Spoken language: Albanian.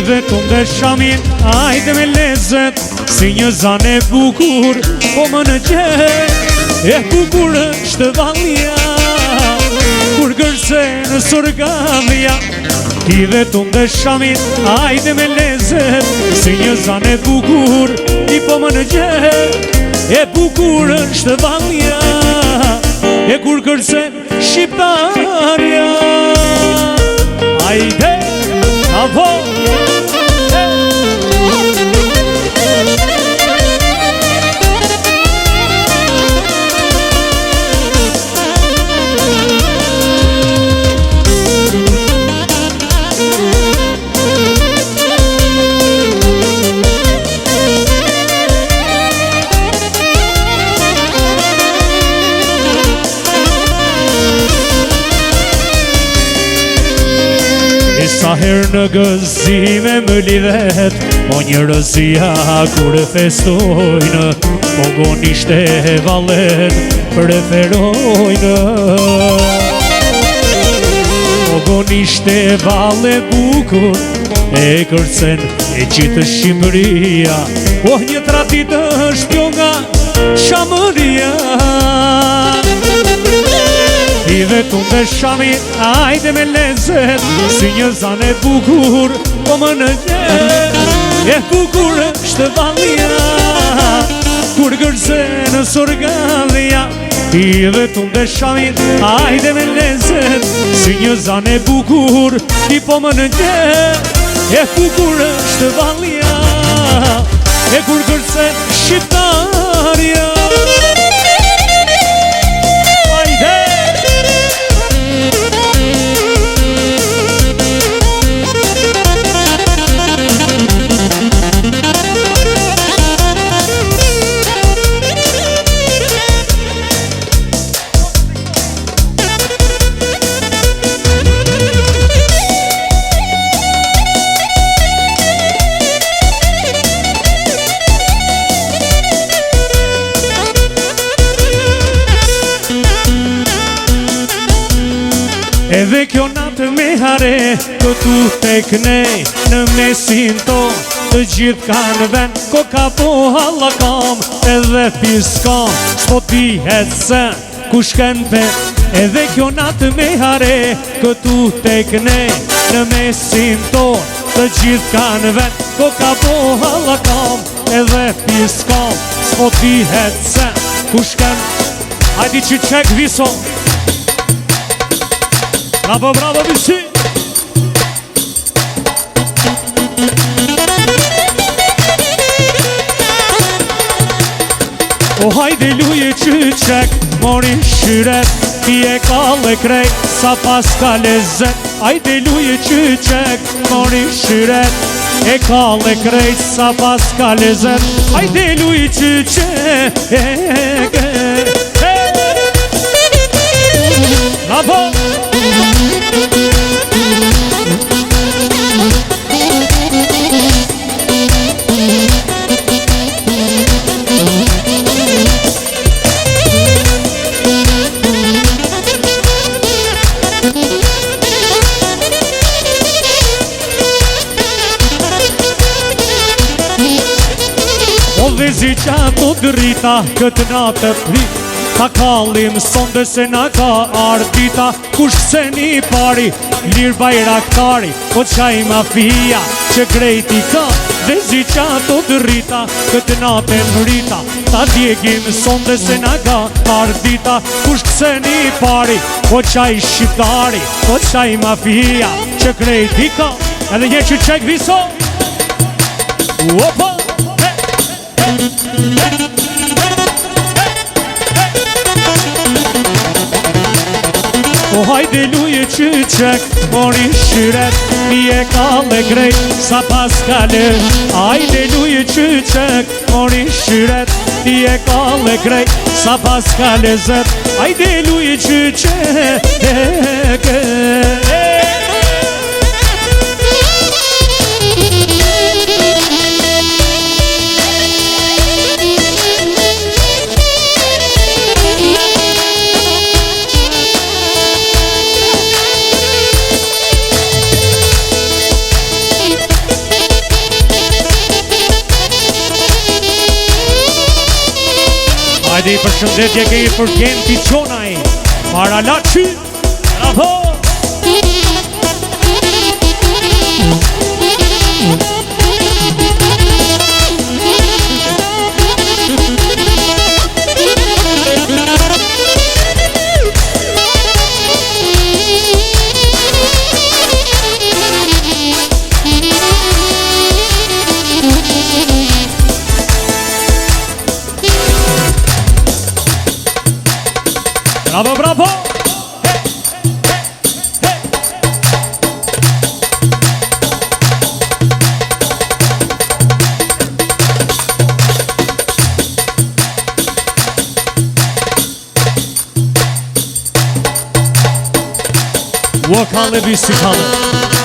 vetëm dhe shamin, ajde me lezet, si një zane bukur, po më në gjet, e bukur është valja, kur gërse në sorgamja. I vetëm dhe shamin, ajde me lezet, si një zane bukur, i po më në gjet, e bukur është valja, e kur gërse shqiptarja. Ajde, avo! Sa herë në gëzime më lidhet, o një rëzia kur festojnë, po gonisht e valet preferojnë. Po gonisht e valet bukur, e kërcen e qitë Shqipëria, o një tradit është jo nga Shamëria. I vetëm dhe shamin, ajde me lezet, si një zane bukur, po më në gjet, e bukur është valja, kur gërse në sorgamja. I vetëm dhe shamin, ajde me lezet, si një zane bukur, i po më në gjet, e bukur është valja, e kur gërse shqiptarja. Edhe kjo natë me hare, këtu tek ne, në mesin ton, të gjithë kanë ven, koka po hallakam, edhe piskam, s'po dihet se ku shken ven. Edhe kjo natë me hare, këtu tek ne, në mesin ton, të gjithë kanë ven, koka po hallakam, edhe piskam, s'po dihet se ku shken. Hajdi që qek viso. Bravo, bravo, visi! O hajde luje qyqek, mori shyret, ti e kalle krejt, sa pas ka lezet. Hajde luje qyqek, mori shyret, e kalle krejt, sa pas ka lezet. Hajde luje qyqek, bravo! O vezi qato drita, këtë natë prit, ta kallim sonde se na ka ardita. Kush se një pari, lirë bajraktari, o qaj mafia që krejti ka. Vezi qato drita, këtë natë mrita, ta djegim sonde se na ka ardita. Kush se një pari, o qaj shqiptari, o qaj mafia që krejti ka. Edhe një që qek viso. Opa! O hajde luje qyqek, mori shyret, mi e kalle grejt, sa pas kale. Hajde luje qyqek, mori shyret, mi e kalle grejt, sa pas kale zet. Hajde luje qyqek, Edhe I përshëndetje ke I përgen Pichonaj Paralaci Bravo Bravo, bravo! Hey, hey, hey. Walk on the beast,